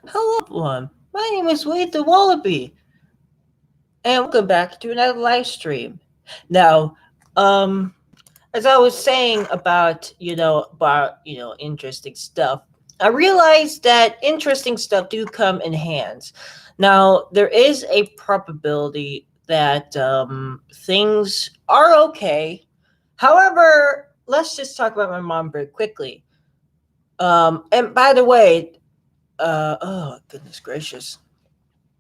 Hello, everyone. My name is Wade the Wallaby, and welcome back to another live stream. Now, um, as I was saying about interesting stuff, I realized that interesting stuff do come in hands. Now, there is a probability that things are okay. However, let's just talk about my mom very quickly. And by the way, oh goodness gracious.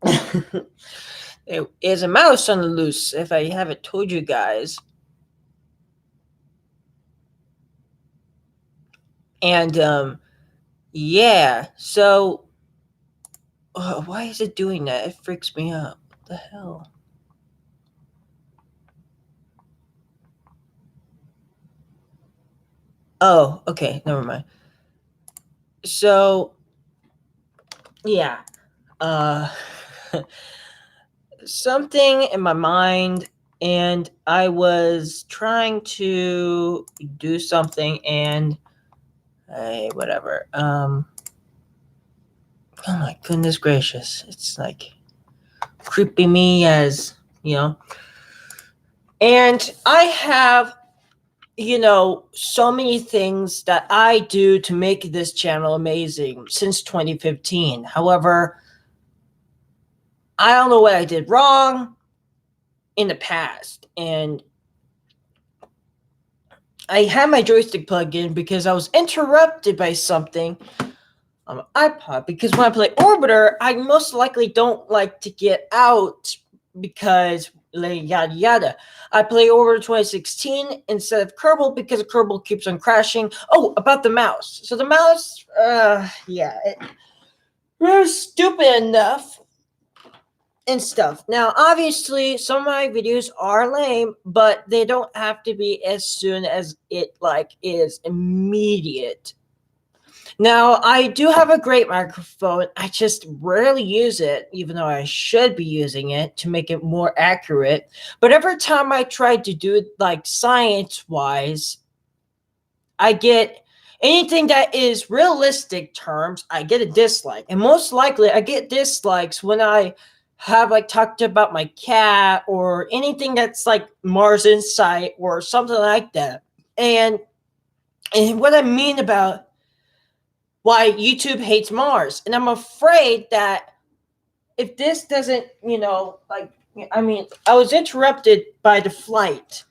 There is a mouse on the loose, if I haven't told you guys. And yeah, so why is it doing that? It freaks me out. What the hell? Oh, okay, never mind. So yeah, uh, something in my mind, and I was trying to do something, and hey, whatever. Oh my goodness gracious, it's like creeping me as you know. And I have, so many things that I do to make this channel amazing since 2015. However, I don't know what I did wrong in the past. And I had my joystick plugged in because I was interrupted by something on my iPod. Because when I play Orbiter, I most likely don't like to get out because yada yada. I play Orbiter 2016 instead of Kerbal because Kerbal keeps on crashing. Oh, about the mouse. So the mouse, it was stupid enough and stuff. Now, obviously, some of my videos are lame, but they don't have to be as soon as it is immediate. Now, I do have a great microphone. I just rarely use it, even though I should be using it to make it more accurate. But every time I try to do it like science wise, I get anything that is realistic terms, I get a dislike. And most likely, I get dislikes when I have like talked about my cat or anything that's like Mars Insight or something like that. And what I mean about why YouTube hates Mars. And I'm afraid that if this doesn't, I was interrupted by the flight.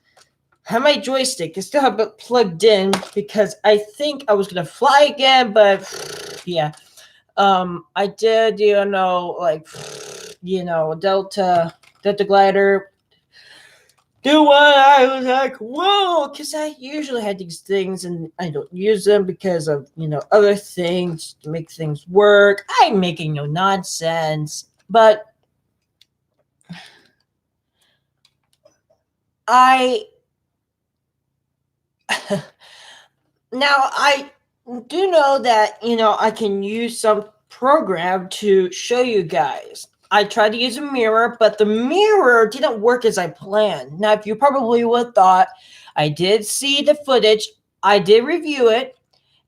I have my joystick. I still have it plugged in because I think I was gonna fly again, but yeah. I did, Delta glider do what I was like, whoa, because I usually had these things and I don't use them because of, other things to make things work. I'm making no nonsense. But I, now I do know that, I can use some program to show you guys. I tried to use a mirror, but the mirror didn't work as I planned. Now, if you probably would have thought, I did see the footage, I did review it,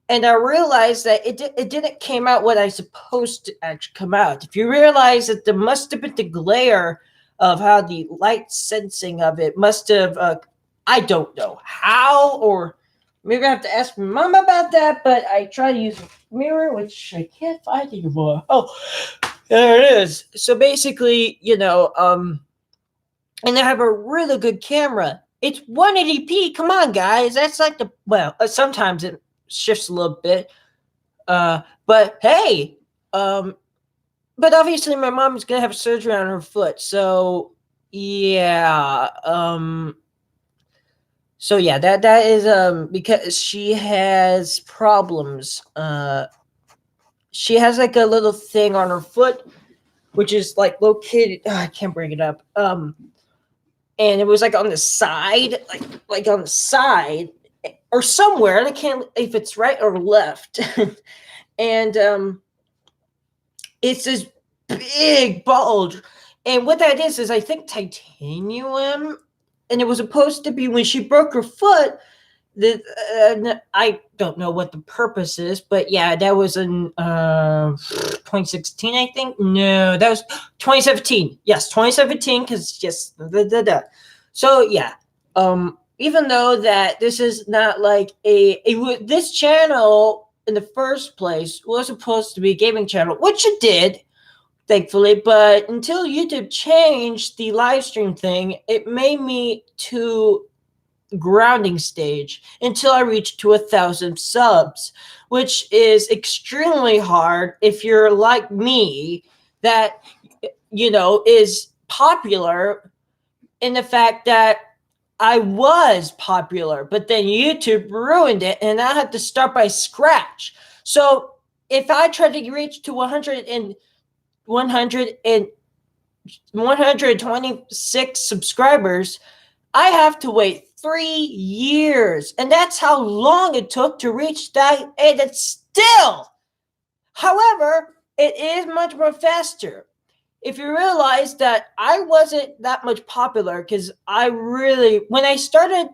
and I realized that it didn't came out what I supposed to actually come out. If you realize that there must have been the glare of how the light sensing of it must have, I don't know how, or maybe I have to ask my mom about that. But I try to use a mirror, which I can't find anymore. Oh, there it is. So basically, and they have a really good camera. It's 180p. Come on, guys. That's like sometimes it shifts a little bit. But hey, um, but obviously my mom is gonna have surgery on her foot, so yeah. So yeah, that is because she has problems. She has like a little thing on her foot, which is like located. I can't bring it up. And it was like on the side, like on the side or somewhere. And I can't if it's right or left. And it's this big bulge. And what that is I think titanium. And it was supposed to be when she broke her foot. I don't know what the purpose is, but yeah, that was in 2016, I think. No, that was 2017. Yes, 2017, because just so yeah. Even though that this is not like this channel in the first place was supposed to be a gaming channel, which it did, thankfully, but until YouTube changed the live stream thing, it made me to grounding stage until I reach to 1,000 subs, which is extremely hard if you're like me, that is popular in the fact that I was popular, but then YouTube ruined it and I had to start by scratch. So if I try to reach to 126 subscribers, I have to wait 3 years. And that's how long it took to reach that. And it's still, however, it is much more faster. If you realize that I wasn't that much popular, because when I started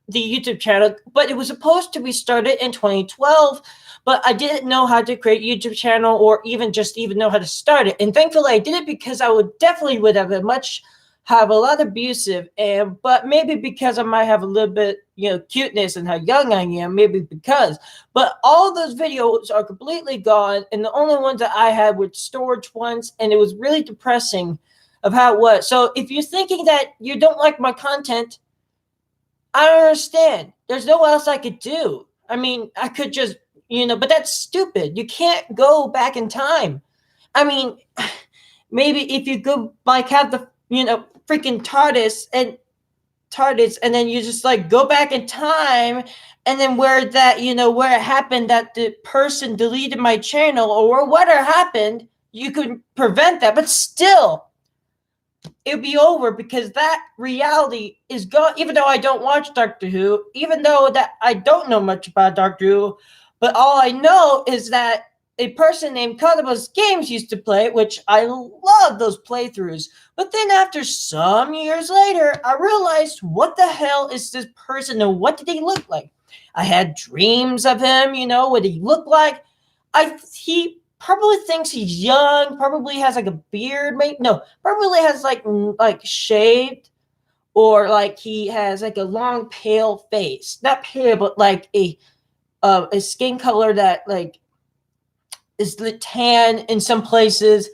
the YouTube channel, but it was supposed to be started in 2012, but I didn't know how to create a YouTube channel or even know how to start it. And thankfully I did it, because I would have a lot abusive, but maybe because I might have a little bit, cuteness and how young I am, maybe because. But all those videos are completely gone, and the only ones that I had were storage ones, and it was really depressing of how it was. So if you're thinking that you don't like my content, I don't understand. There's no else I could do. I mean, I could just, but that's stupid. You can't go back in time. I mean, maybe if you go like have the, freaking TARDIS, and then you just like go back in time, and then where it happened that the person deleted my channel or whatever happened, you could prevent that. But still, it'll be over, because that reality is gone. Even though I don't watch Doctor Who, even though that I don't know much about Doctor Who, but all I know is that a person named Codibus Games used to play, which I love those playthroughs. But then after some years later, I realized, what the hell is this person and what did he look like? I had dreams of him, what he looked like. He probably thinks he's young, probably has like a beard, maybe no, probably has like shaved, or like he has like a long pale face. Not pale, but like a skin color that like is the tan in some places,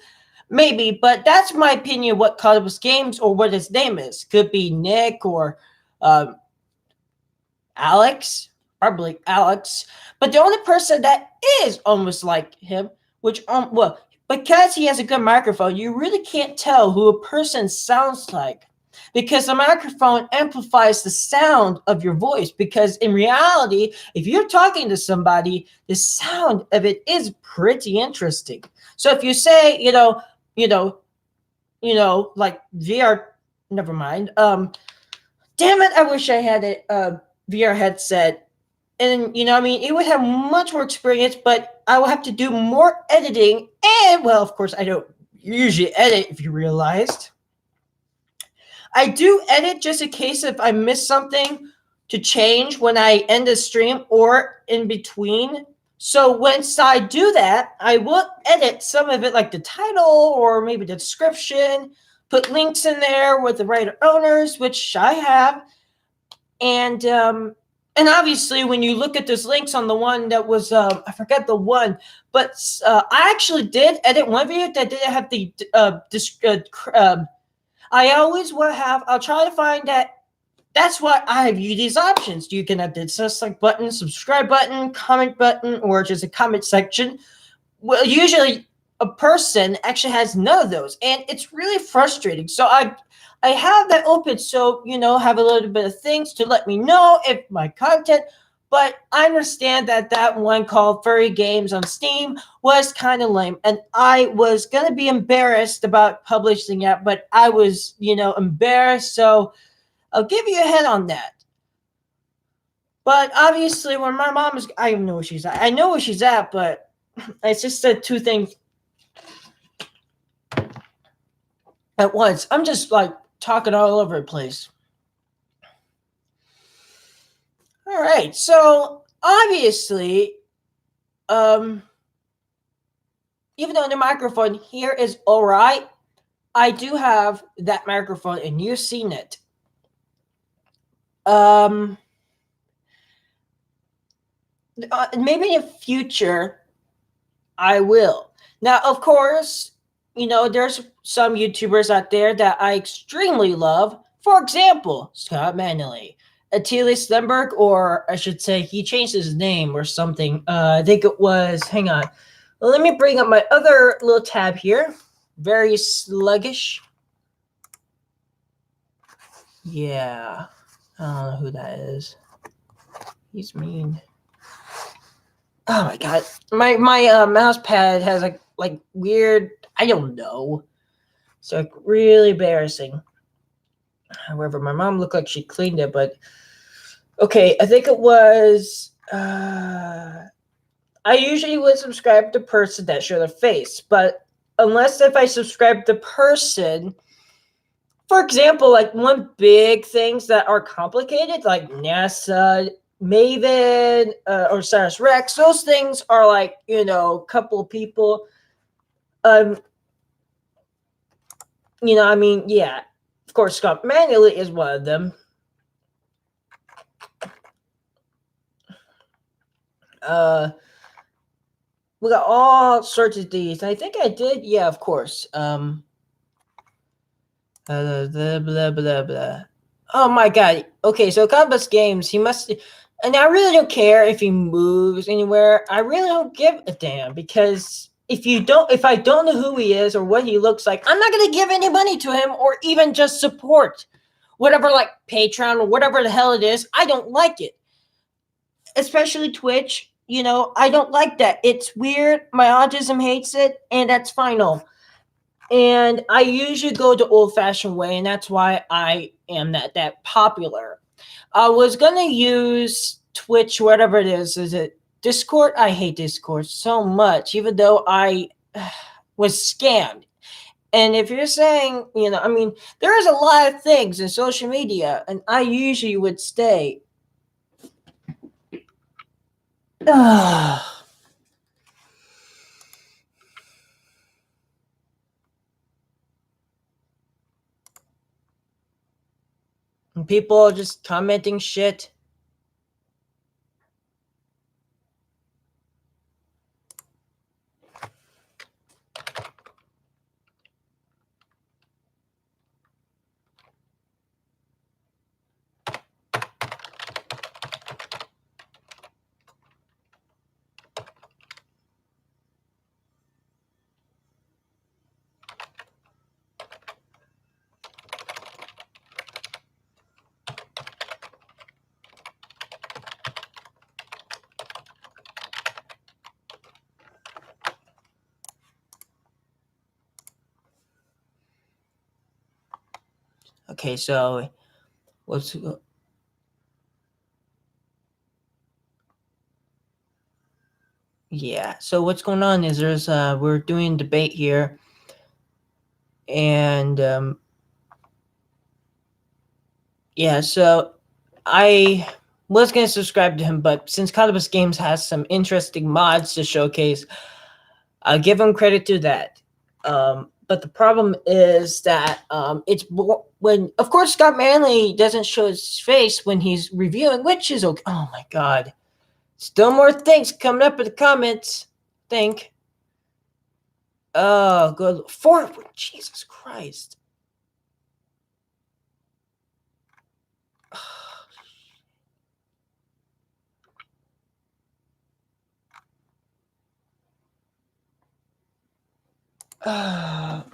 maybe. But that's my opinion. What Codibus Games, or what his name is, could be Nick or Alex, probably Alex. But the only person that is almost like him, which well, because he has a good microphone, you really can't tell who a person sounds like, because the microphone amplifies the sound of your voice. Because in reality, if you're talking to somebody, the sound of it is pretty interesting. So if you say, like VR, never mind. Damn it, I wish I had a VR headset. And I mean, it would have much more experience, but I will have to do more editing. And well, of course, I don't usually edit, if you realized. I do edit just in case if I miss something to change when I end a stream or in between. So once I do that, I will edit some of it, like the title or maybe the description, put links in there with the writer owners, which I have. And obviously when you look at those links on the one that was, I forget the one, but I actually did edit one video that didn't have the I always will have, I'll try to find that. That's why I have you these options. You can have the dislike button, subscribe button, comment button, or just a comment section. Well, usually a person actually has none of those, and it's really frustrating. So I have that open, so have a little bit of things to let me know if my content. But I understand that one called Furry Games on Steam was kind of lame. And I was going to be embarrassed about publishing it, but I was, embarrassed. So I'll give you a head on that. But obviously, when my mom is, I don't know where she's at. I know where she's at, but it's just the two things at once. I'm just like talking all over the place. All right. So obviously, even though the microphone here is all right, I do have that microphone, and you've seen it. Maybe in the future, I will. Now, of course, there's some YouTubers out there that I extremely love. For example, Scott Manley, Attila Stenberg, or I should say, he changed his name or something. I think it was. Hang on. Let me bring up my other little tab here. Very sluggish. Yeah. I don't know who that is. He's mean. Oh my god. My mouse pad has like weird, I don't know. It's like really embarrassing. However, my mom looked like she cleaned it, but okay, I think it was I usually would subscribe to person that show their face, but unless if I subscribe to person, for example, like one big things that are complicated, like NASA, Maven, or Cyrus Rex, those things are like, a couple of people. Yeah, of course, Scott Manley is one of them. We got all sorts of these. I think I did. Yeah, of course. Blah, blah, blah, blah, blah. Oh my god. Okay, so Compass Games, he must. And I really don't care if he moves anywhere. I really don't give a damn, because if I don't know who he is or what he looks like, I'm not gonna give any money to him or even just support whatever, like Patreon or whatever the hell it is. I don't like it, especially Twitch. I don't like that. It's weird. My autism hates it, and that's final. And I usually go the old-fashioned way, and that's why I am that popular. I was gonna use Twitch, whatever it is. Is it Discord? I hate Discord so much, even though I was scammed. And if you're saying, there is a lot of things in social media, and I usually would stay. People just commenting shit. Okay, so what's yeah, so what's going on is we're doing debate here, and yeah, so I was gonna subscribe to him, but since Cannabis Games has some interesting mods to showcase, I'll give him credit to that. But the problem is that it's when, of course, Scott Manley doesn't show his face when he's reviewing, which is okay. Oh my god, still more things coming up in the comments. Think. Oh, good. Jesus Christ. Oh.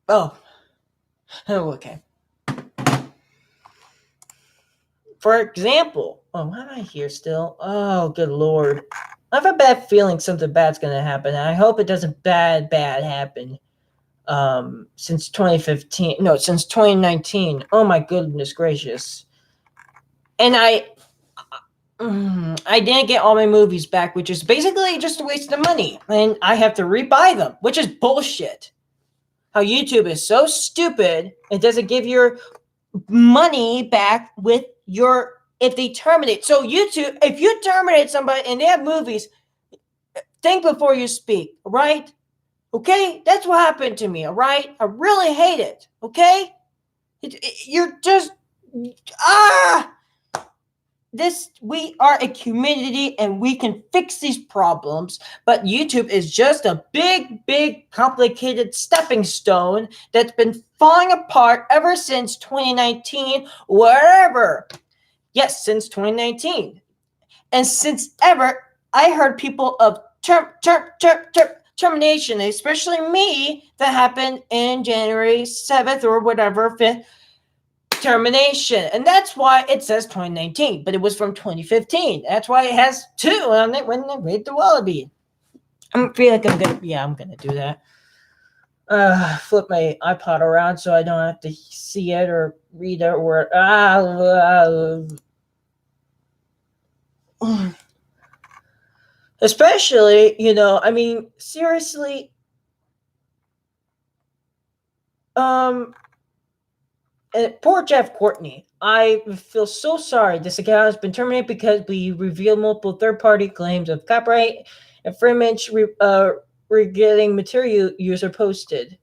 Oh, okay. For example, why am I here still? Oh, good lord. I have a bad feeling something bad's gonna happen. I hope it doesn't bad happen. Since 2015, no, since 2019. Oh my goodness gracious. And I didn't get all my movies back, which is basically just a waste of money. And I have to rebuy them, which is bullshit. How YouTube is so stupid, it doesn't give your money back with your if they terminate. So YouTube, if you terminate somebody and they have movies, think before you speak, right? Okay, that's what happened to me. All right, I really hate it. Okay, you're just ah. This we are a community and we can fix these problems, but YouTube is just a big complicated stepping stone that's been falling apart ever since 2019, wherever. Yes, since 2019. And since ever, I heard people of termination, especially me, that happened in January 7th or whatever, 5th, termination. And that's why it says 2019, but it was from 2015. That's why it has 2 on it when they read the Wallaby. I feel like I'm gonna do that. Flip my iPod around so I don't have to see it or read it or especially, I mean, seriously, poor Jeff Courtney. I feel so sorry. This account has been terminated because we revealed multiple third-party claims of copyright infringement regarding material user posted.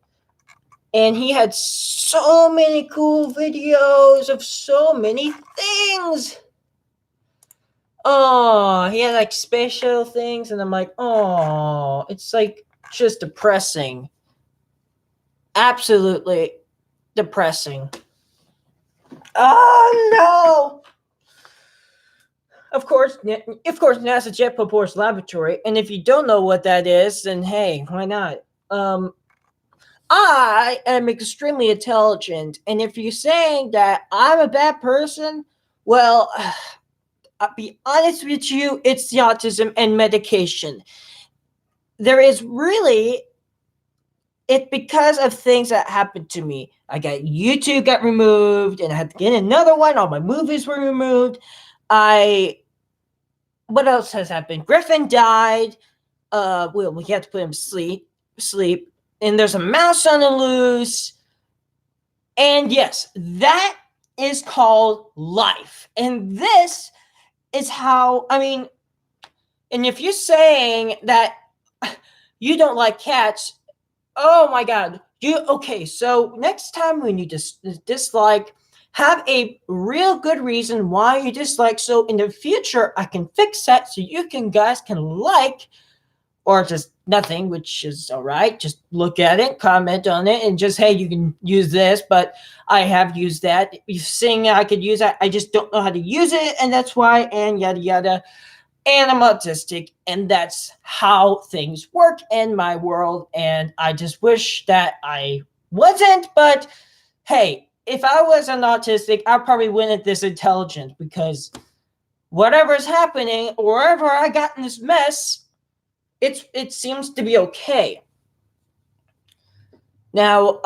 And he had so many cool videos of so many things. Oh, he had like special things, and I'm like, oh, it's like just depressing. Absolutely depressing. Oh no! Of course, NASA Jet Propulsion Laboratory, and if you don't know what that is, then hey, why not? I am extremely intelligent, and if you're saying that I'm a bad person, well, I'll be honest with you, it's the autism and medication. There is really it's because of things that happened to me. I got YouTube got removed, and I had to get another one. All my movies were removed. What else has happened? Griffin died. We had to put him to sleep. And there's a mouse on the loose. And yes, that is called life. And this is how, I mean, and if you're saying that you don't like cats, oh my God. Okay, so next time when you dislike, have a real good reason why you dislike. So in the future, I can fix that so you guys can like, or just nothing, which is all right. Just look at it, comment on it, and just, hey, you can use this, but I have used that. You're saying I could use that. I just don't know how to use it, and that's why, and yada, yada. And I'm autistic, and that's how things work in my world. And I just wish that I wasn't, but hey, if I wasn't autistic, I probably wouldn't this intelligent, because whatever's happening, or wherever I got in this mess, it seems to be okay. Now,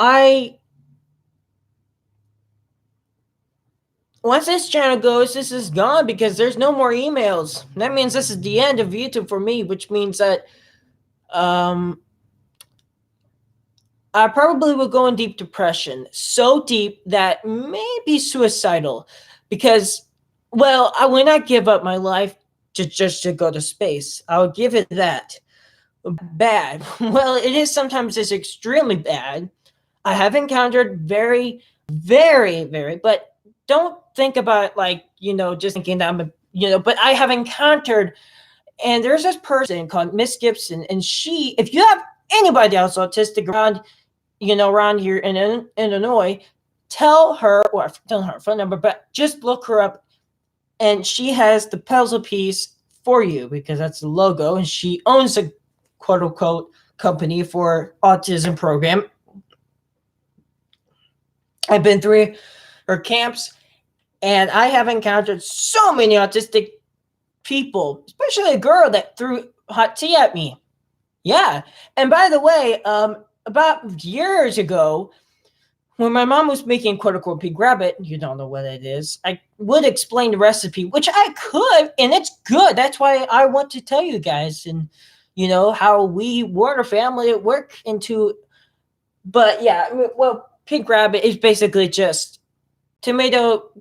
once this channel goes, this is gone because there's no more emails. That means this is the end of YouTube for me, which means that I probably will go in deep depression. So deep that maybe suicidal. Because, well, I would not give up my life just to go to space. I would give it that. Bad. Well, it is sometimes it's extremely bad. I have encountered very, but don't think about like, just thinking that I'm but I have encountered, and there's this person called Miss Gibson, and she, if you have anybody else autistic around, around here in Illinois, tell her, or tell her phone number, but just look her up, and she has the puzzle piece for you, because that's the logo, and she owns a quote unquote company for autism program. I've been through her camps, and I have encountered so many autistic people, especially a girl that threw hot tea at me. Yeah. And by the way, about years ago, when my mom was making quote unquote pig rabbit, you don't know what it is, I would explain the recipe, which I could, and it's good. That's why I want to tell you guys, and how we were a family at work into. But yeah, well, pig rabbit is basically just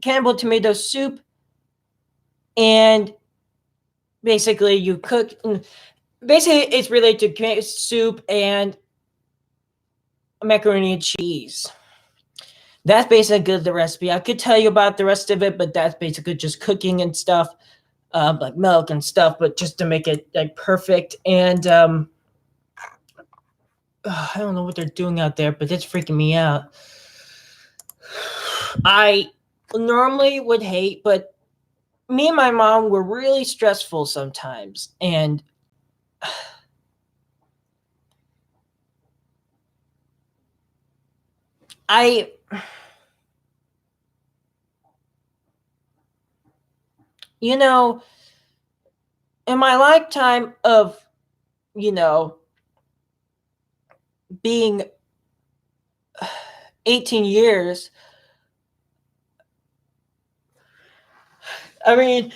cannibal tomato soup, and basically you cook. Basically, it's related to tomato soup and macaroni and cheese. That's basically the recipe. I could tell you about the rest of it, but that's basically just cooking and stuff, like milk and stuff, but just to make it like perfect. And I don't know what they're doing out there, but it's freaking me out. I normally would hate, but me and my mom were really stressful sometimes, and I you know, in my lifetime of, you know, being 18 years, I mean,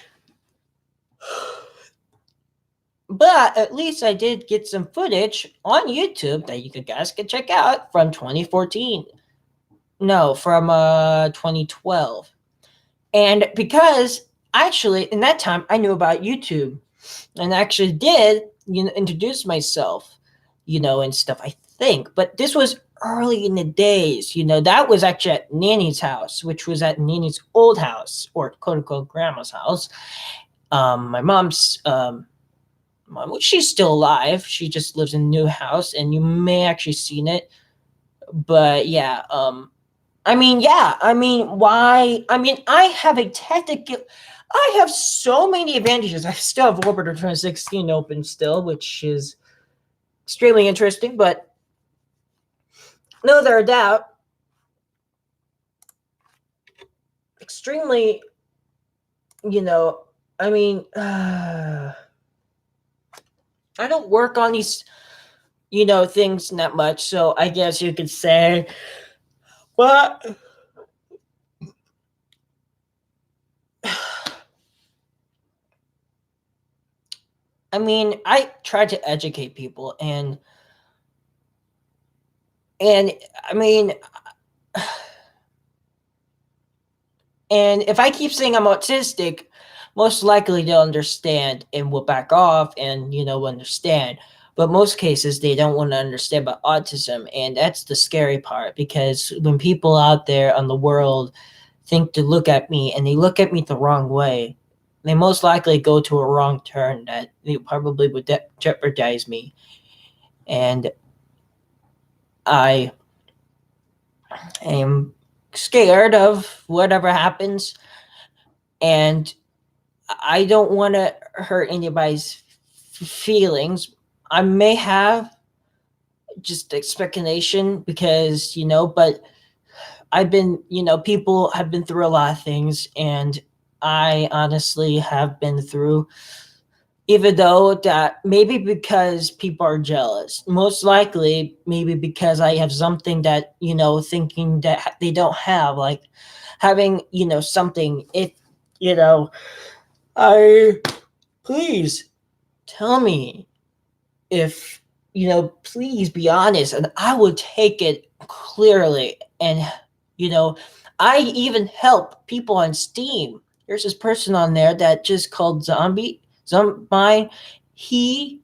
but at least I did get some footage on YouTube that you guys can check out from 2014. No, from 2012. And because actually in that time I knew about YouTube and actually did, introduce myself, and stuff, I think. But this was early in the days, that was actually at Nanny's house, which was at Nanny's old house, or quote unquote grandma's house. My mom's mom, she's still alive. She just lives in a new house, and you may actually seen it. But yeah, why? I have a technical. I have so many advantages. I still have Orbiter 2016 open still, which is extremely interesting, but no other doubt, extremely, I mean, I don't work on these, things that much, so I guess you could say, but I try to educate people, and I mean, and if I keep saying I'm autistic, most likely they'll understand and will back off and, understand. But most cases, they don't want to understand about autism. And that's the scary part, because when people out there on the world think to look at me and they look at me the wrong way, they most likely go to a wrong turn that they probably would jeopardize me. And I am scared of whatever happens. And I don't want to hurt anybody's feelings. I may have just speculation because, but I've been, people have been through a lot of things, and I honestly have been through, even though that maybe because people are jealous, most likely maybe because I have something that, thinking that they don't have, like having, something, if, I please tell me if, please be honest, and I would take it clearly. And, I even help people on Steam. There's this person on there that just called Zombie. He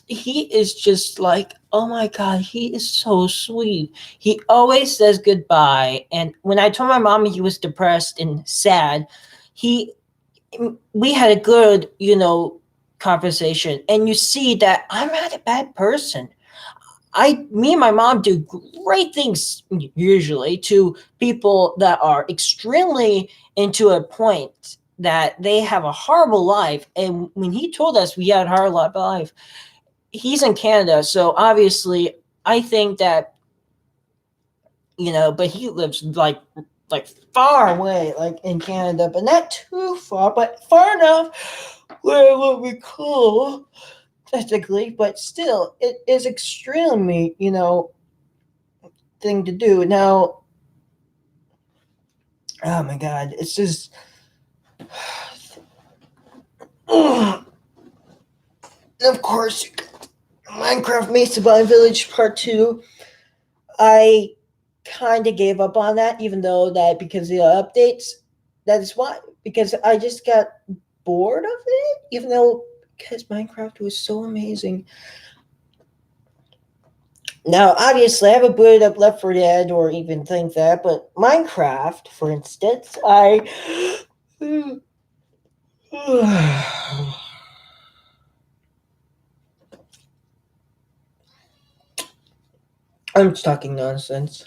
he is just like, oh my God, he is so sweet. He always says goodbye. And when I told my mom he was depressed and sad, we had a good, conversation. And you see that I'm not a bad person. Me and my mom do great things usually to people that are extremely into a point that they have a horrible life. And when he told us we had a horrible life, he's in Canada. So obviously, I think that, but he lives like far away, like in Canada, but not too far, but far enough where it would be cool, technically, but still, it is extremely, thing to do. Now, oh my God, it's just, of course, Minecraft Mesa Valley Village Part 2, I kind of gave up on that, even though that because of the updates. That is why, because I just got bored of it, even though because Minecraft was so amazing. Now, obviously, I haven't booted up Left 4 Dead or even think that, but Minecraft, for instance, I'm just talking nonsense.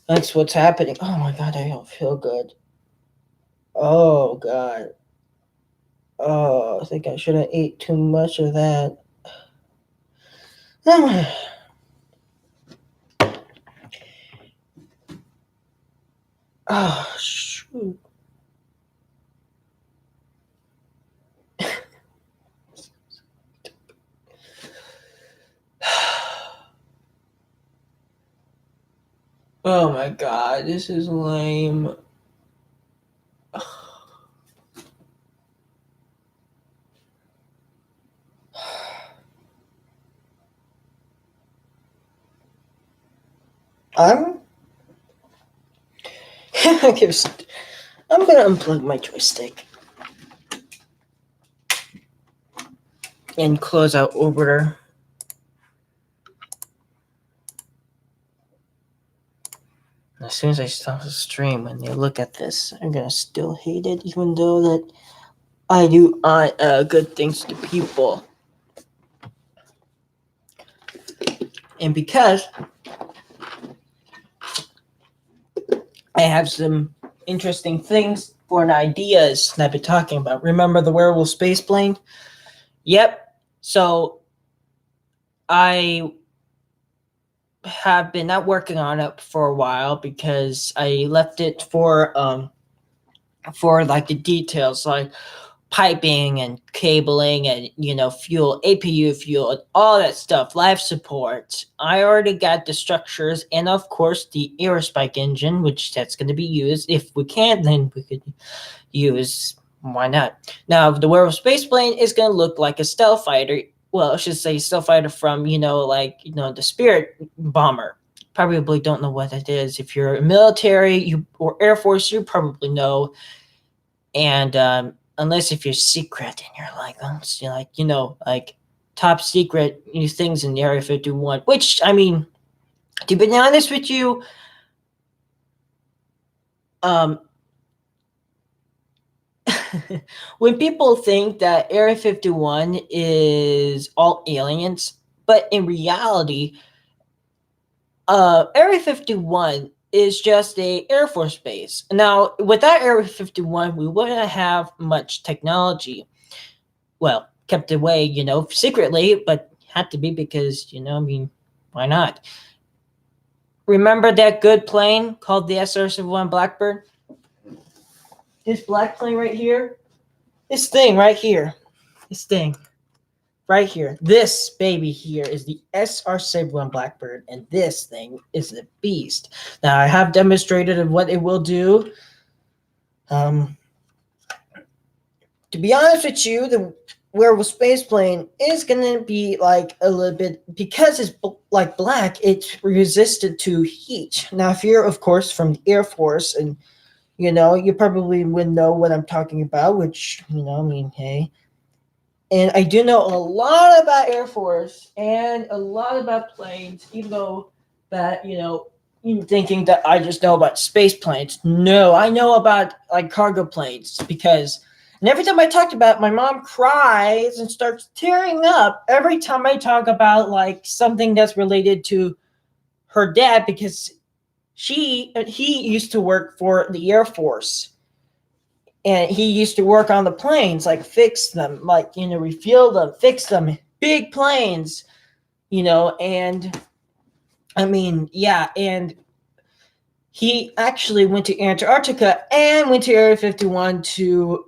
That's what's happening. Oh my god, I don't feel good. Oh god. Oh, I think I shouldn't eat too much of that. Oh, shoot. Oh my god, this is lame. I'm I'm gonna unplug my joystick and close out Orbiter. As soon as I stop the stream and they look at this, I'm gonna still hate it, even though that I do good things to people. And because I have some interesting things for ideas that I've been talking about. Remember the wearable space plane? Yep. So I have been not working on it for a while because I left it for like the details, like piping and cabling and fuel, APU fuel, and all that stuff, life support. I already got the structures and of course the Aerospike engine, which that's going to be used. If we can't, then we could use, why not? Now the wearable space plane is going to look like a stealth fighter. Well, I should say stealth fighter from the Spirit bomber. Probably don't know what it is. If you're military or Air Force, you probably know. And unless if you're secret and you're like top secret things in the Area 51, which, I mean, to be honest with you, when people think that Area 51 is all aliens, but in reality, Area 51 is just a Air Force base. Now, without Area 51, we wouldn't have much technology. Well, kept away, secretly, but had to be because, why not? Remember that good plane called the SR-71 Blackbird? This black plane right here? This thing right here. This thing right here. This baby here is the SR-71 Blackbird, and this thing is the beast. Now, I have demonstrated what it will do. To be honest with you, the wearable space plane is going to be like a little bit, because it's like black, it's resistant to heat. Now, if you're, of course, from the Air Force, and you probably would know what I'm talking about, which, hey. And I do know a lot about Air Force and a lot about planes, even though that, you're thinking that I just know about space planes. No, I know about like cargo planes, because and every time I talked about it, my mom cries and starts tearing up every time I talk about like something that's related to her dad, because he used to work for the Air Force. And he used to work on the planes, like fix them, like, refuel them, fix them, big planes, and I mean, yeah. And he actually went to Antarctica and went to Area 51 to,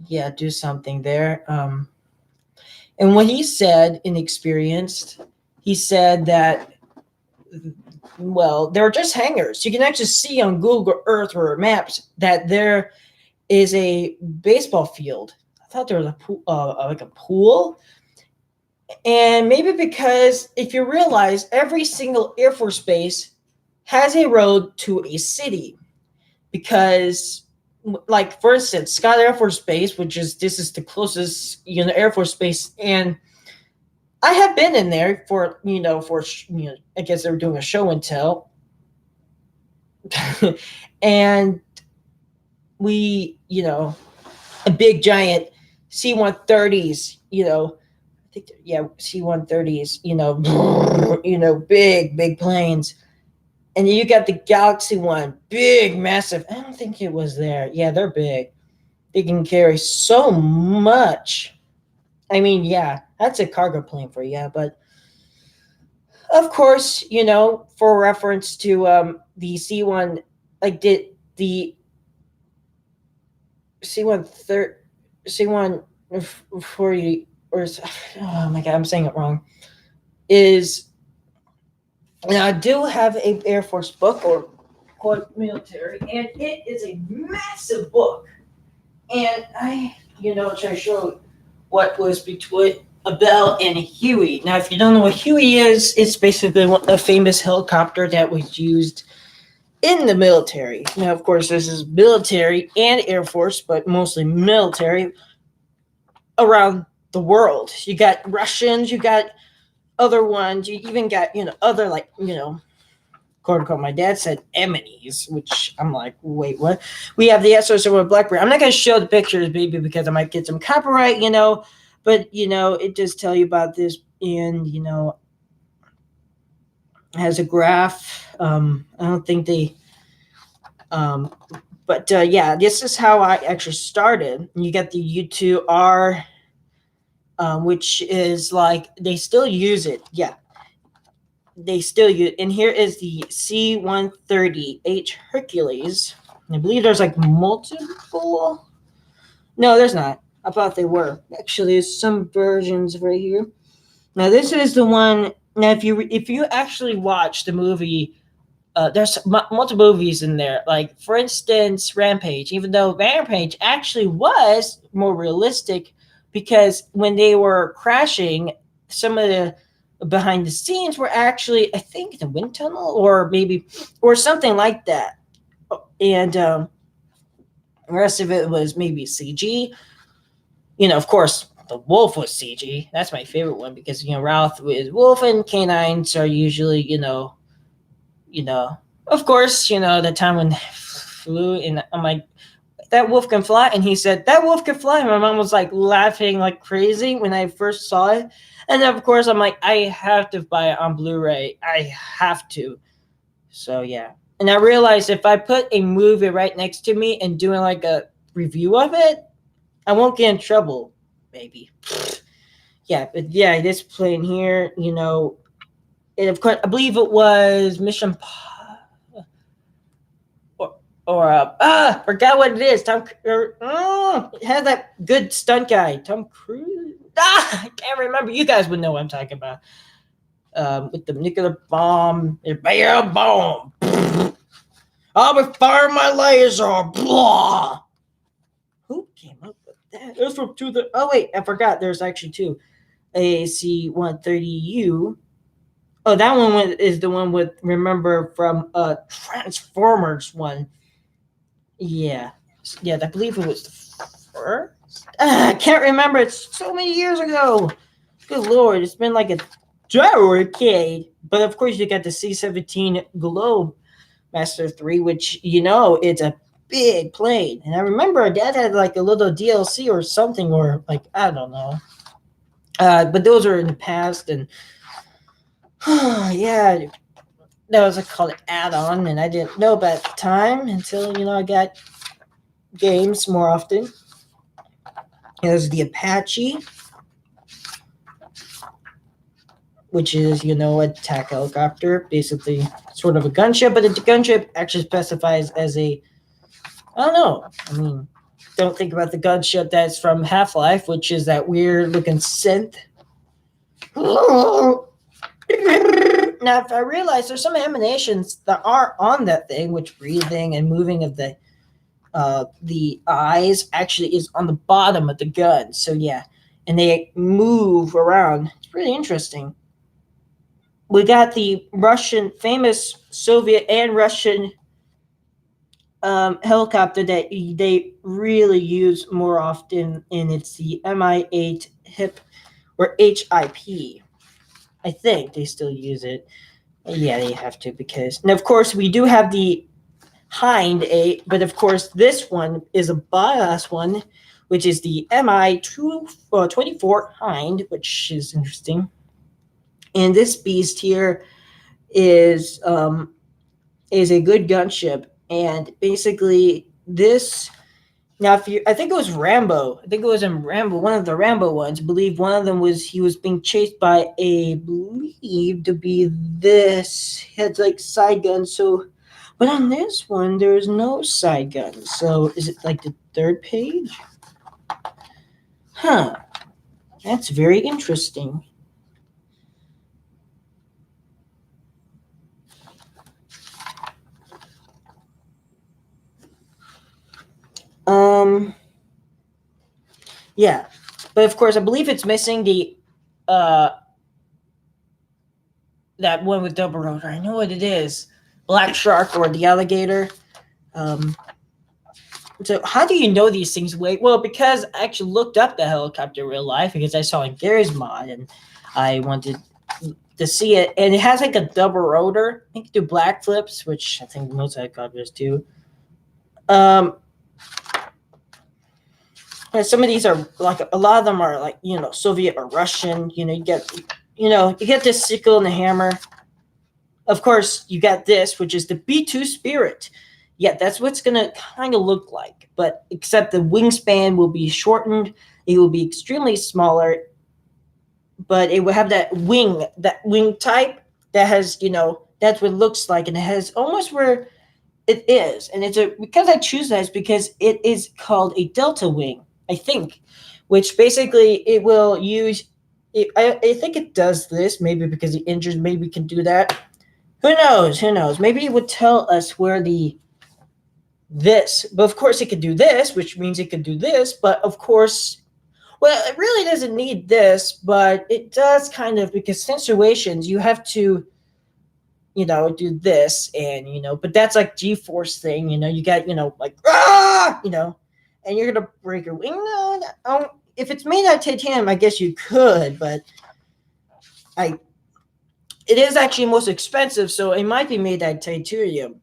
do something there. And what he said and experienced, he said that, well, they're just hangars. You can actually see on Google Earth or maps that there is a baseball field. I thought there was a pool, like a pool, And maybe because if you realize every single Air Force base has a road to a city, because like for instance, Scott Air Force Base, which is this is the closest Air Force base, and I have been in there for I guess they were doing a show and tell, and we a big giant C-130s, I think C-130s, big planes. And you got the Galaxy one, big, massive. I don't think it was there. Yeah, they're big. They can carry so much. I mean, yeah, that's a cargo plane for you. But of course, for reference to the C1, like did the C130, C140, or oh my god, I'm saying it wrong. Is Now I do have a Air Force book or quote military, and it is a massive book. And I, try to show what was between a Bell and a Huey. Now, if you don't know what Huey is, it's basically a famous helicopter that was used in the military. Now, of course, this is military and Air Force, but mostly military around the world. You got Russians, you got other ones, you even got, other quote unquote, my dad said Emmys, which I'm like, wait, what? We have the SO7 Blackberry. I'm not going to show the pictures, baby, because I might get some copyright, but, it does tell you about this, and, has a graph. I don't think they, but yeah, this is how I actually started. You got the U2R, which is like, they still use it. Yeah. They still use, and here is the C-130H Hercules. I believe there's like multiple. No, there's not. I thought they were. Actually, there's some versions right here. Now this is the one. Now, if you actually watch the movie, there's multiple movies in there. Like for instance, Rampage. Even though Rampage actually was more realistic, because when they were crashing, some of the behind the scenes were actually, I think, the wind tunnel or something like that, and the rest of it was maybe CG. Of course, the wolf was CG. That's my favorite one because Ralph is wolf and canines are usually of course the time when flew, and I'm like, that wolf can fly, and he said that wolf can fly. My mom was like laughing like crazy when I first saw it. And then, of course, I'm like, I have to buy it on Blu-ray. I have to. So, yeah. And I realized if I put a movie right next to me and doing like a review of it, I won't get in trouble, maybe. Yeah, but yeah, this plane here, and of course, I believe it was Mission forgot what it is. It had that good stunt guy, Tom Cruise. I can't remember. You guys would know what I'm talking about. With the nuclear bomb, bam, bomb. I'll be firing my laser. Blah. Who came up with that? It was from two. Oh wait, I forgot. There's actually two. AC-130U. Oh, that one is the one with, remember, from Transformers one. Yeah, I believe it was the first. I can't remember. It's so many years ago. Good Lord, it's been like a decade. But of course, you got the C-17 Globe Master 3, which it's a big plane. And I remember Dad had like a little DLC or something, or like I don't know. But those are in the past, and yeah, that was called an add-on, and I didn't know about the time until I got games more often. There's the Apache, which is a attack helicopter, basically sort of a gunship, but the gunship actually specifies as a, I don't know. I mean, don't think about the gunship that's from Half-Life, which is that weird looking synth. Now, if I realize there's some animations that are on that thing, which breathing and moving of the eyes actually is on the bottom of the gun. So yeah, and they move around. It's really interesting. We got the Russian, famous Soviet and Russian helicopter that they really use more often, and it's the Mi-8 HIP or HIP. I think they still use it. Yeah, they have to because, and of course, we do have the Hind 8, but of course, this one is a bias one, which is the Mi-24 Hind, which is interesting. And this beast here is a good gunship, and basically this. Now, if you, I think it was Rambo. I think it was in Rambo, one of the Rambo ones. I believe one of them was he was being chased by a believed to be this. He had like side guns. So, but on this one, there's no side guns. So, is it like the third page? Huh. That's very interesting. Um. Yeah, but of course, I believe it's missing the uh that one with double rotor. I know what it is. Black shark or the alligator. Um, so how do you know these things, Wait, well, because I actually looked up the helicopter in real life because I saw in Gary's mod and I wanted to see it. And it has like a double rotor. You can do black flips, which I think most helicopters do. And some of these are like a lot of them are like Soviet or Russian. You get this sickle and the hammer. Of course, you got this, which is the B2 Spirit. Yeah, that's what's gonna kind of look like, but except the wingspan will be shortened. It will be extremely smaller, but it will have that wing type that has that's what it looks like, and it has almost where it is, and it's a because I choose that is because it is called a delta wing, I think, which basically it will use. I think it does this maybe because the engine maybe can do that. Who knows? Who knows? Maybe it would tell us where this, but of course it could do this, which means it could do this. But of course, well, it really doesn't need this, but it does kind of because situations you have to do this and but that's like G-force thing, you got like and you're gonna break your wing. No, if it's made out of titanium, I guess you could, but it is actually most expensive, so it might be made out of titanium.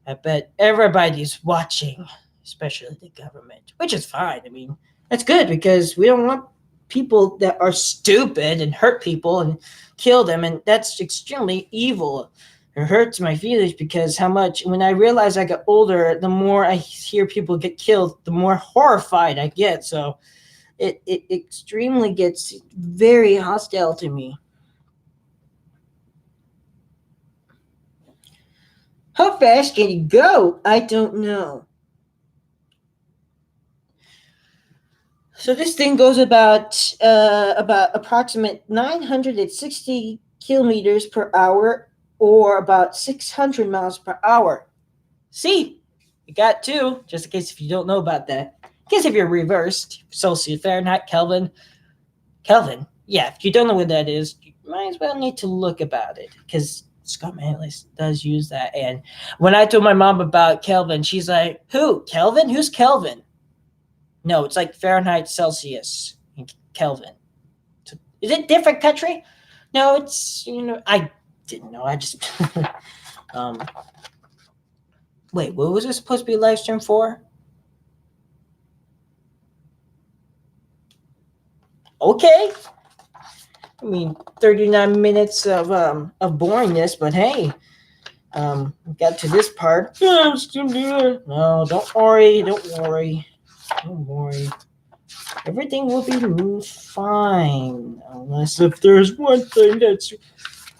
I bet everybody's watching, especially the government, which is fine. I mean, that's good because we don't want people that are stupid and hurt people and kill them, and that's extremely evil. It hurts my feelings because how much when I realize I get older, the more I hear people get killed, the more horrified I get. So it extremely gets very hostile to me. How fast can you go? I don't know. So this thing goes about approximate 960 kilometers per hour, or about 600 miles per hour. See, you got two, just in case if you don't know about that. In case if you're reversed, Celsius, Fahrenheit, Kelvin. Kelvin, yeah, if you don't know what that is, you might as well need to look about it because Scott Manley does use that. And when I told my mom about Kelvin, she's like, "Who? Kelvin? Who's Kelvin?" No, it's like Fahrenheit, Celsius, and Kelvin. So, is it different country? No, it's I didn't know. I just wait. What was it supposed to be a live stream for? Okay. I mean, 39 minutes of boringness, but hey, got to this part. No, don't worry, don't worry, don't worry. Everything will be fine, unless if there's one thing that's.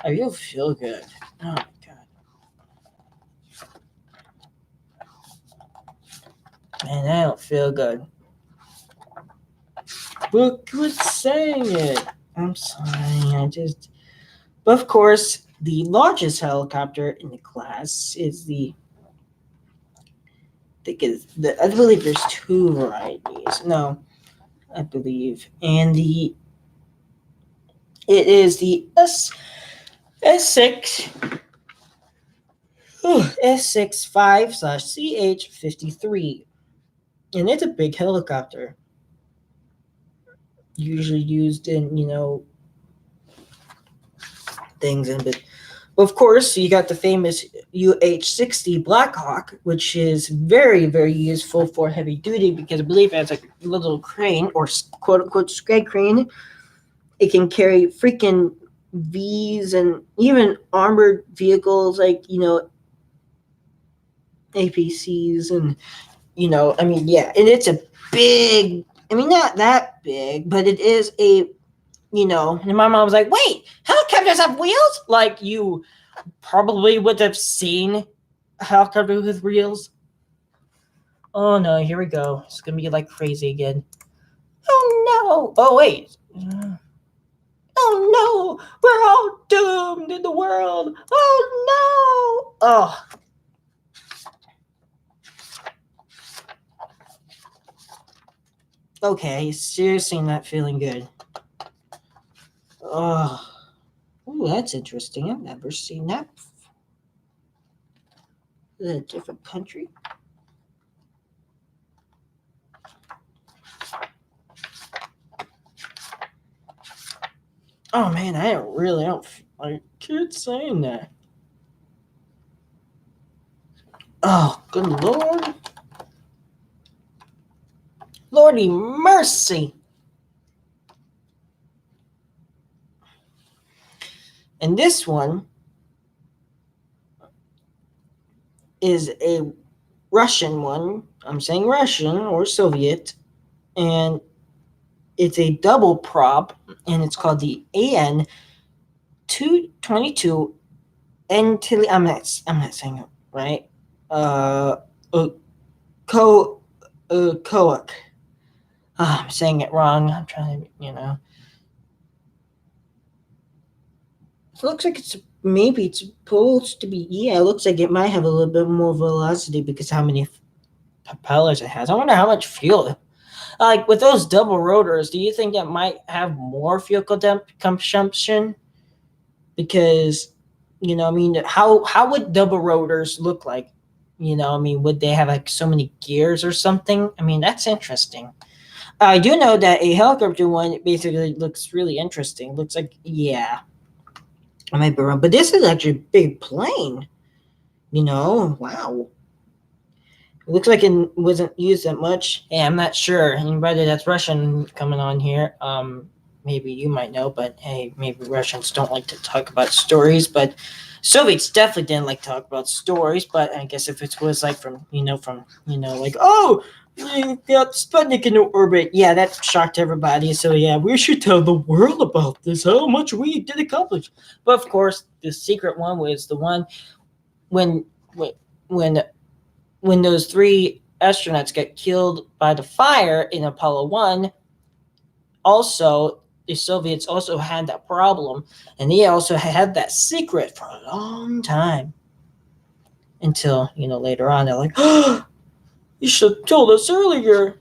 I feel good. Oh my god, man, I don't feel good. But quit saying it. I'm sorry. But of course, the largest helicopter in the class is I believe there's two varieties. No, I believe, and it is the S6 S65/CH-53, and it's a big helicopter, usually used in things. And but of course, you got the famous UH-60 Blackhawk, which is very, very useful for heavy duty because I believe it has a little crane or quote unquote sky crane. It can carry freaking V's and even armored vehicles like, APCs and, I mean, yeah, and it's a big, I mean, not that big, but it is and my mom was like, wait, helicopters have wheels? Like, you probably would have seen a helicopter with wheels. Oh no, here we go. It's gonna be like crazy again. Oh no. Oh wait. Oh no. We're all doomed in the world. Oh no. Oh. Okay, seriously not feeling good. Oh. Ooh, that's interesting. I've never seen that before. Is it a different country? Oh man, I keep saying that. Oh, good Lord. Lordy mercy. And this one is a Russian one. I'm saying Russian or Soviet. And it's a double prop, and it's called the AN 222 Antilli. I'm not saying it right. Coac. I'm saying it wrong. I'm trying to, It looks like it's supposed to be. Yeah, it looks like it might have a little bit more velocity because how many propellers it has. I wonder how much fuel. Like with those double rotors, do you think that might have more fuel consumption? Because I mean, how would double rotors look like? I mean, would they have like so many gears or something? I mean, that's interesting. I do know that a helicopter one basically looks really interesting. Looks like, yeah, I might be wrong, but this is actually a big plane. Wow. It looks like it wasn't used that much. Hey, I'm not sure. Anybody that's Russian coming on here, maybe you might know, but hey, maybe Russians don't like to talk about stories, but Soviets definitely didn't like to talk about stories. But I guess if it was like from like, oh, we got Sputnik in orbit, yeah, that shocked everybody. So yeah, we should tell the world about this, how much we did accomplish. But of course, the secret one was the one when when when those three astronauts get killed by the fire in Apollo 1, also the Soviets also had that problem, and they also had that secret for a long time until later on they're like, oh, you should have told us earlier,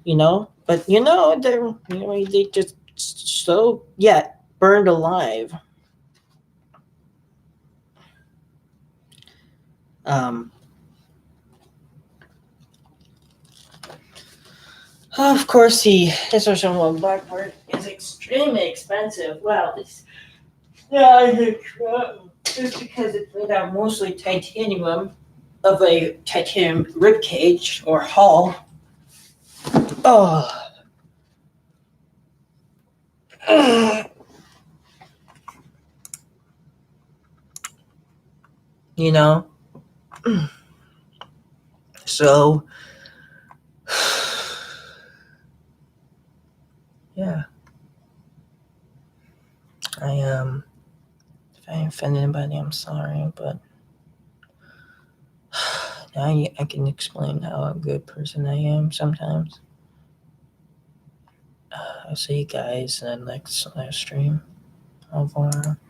but they just so burned alive. um Of course, the Ocean One Blackbird is extremely expensive. Well, it's because it's made out of mostly titanium, of a titanium rib cage or hull. Oh, you know. So, yeah. If I offended anybody, I'm sorry, but now I can explain how a good person I am sometimes. I'll see you guys in the next live stream. Au revoir.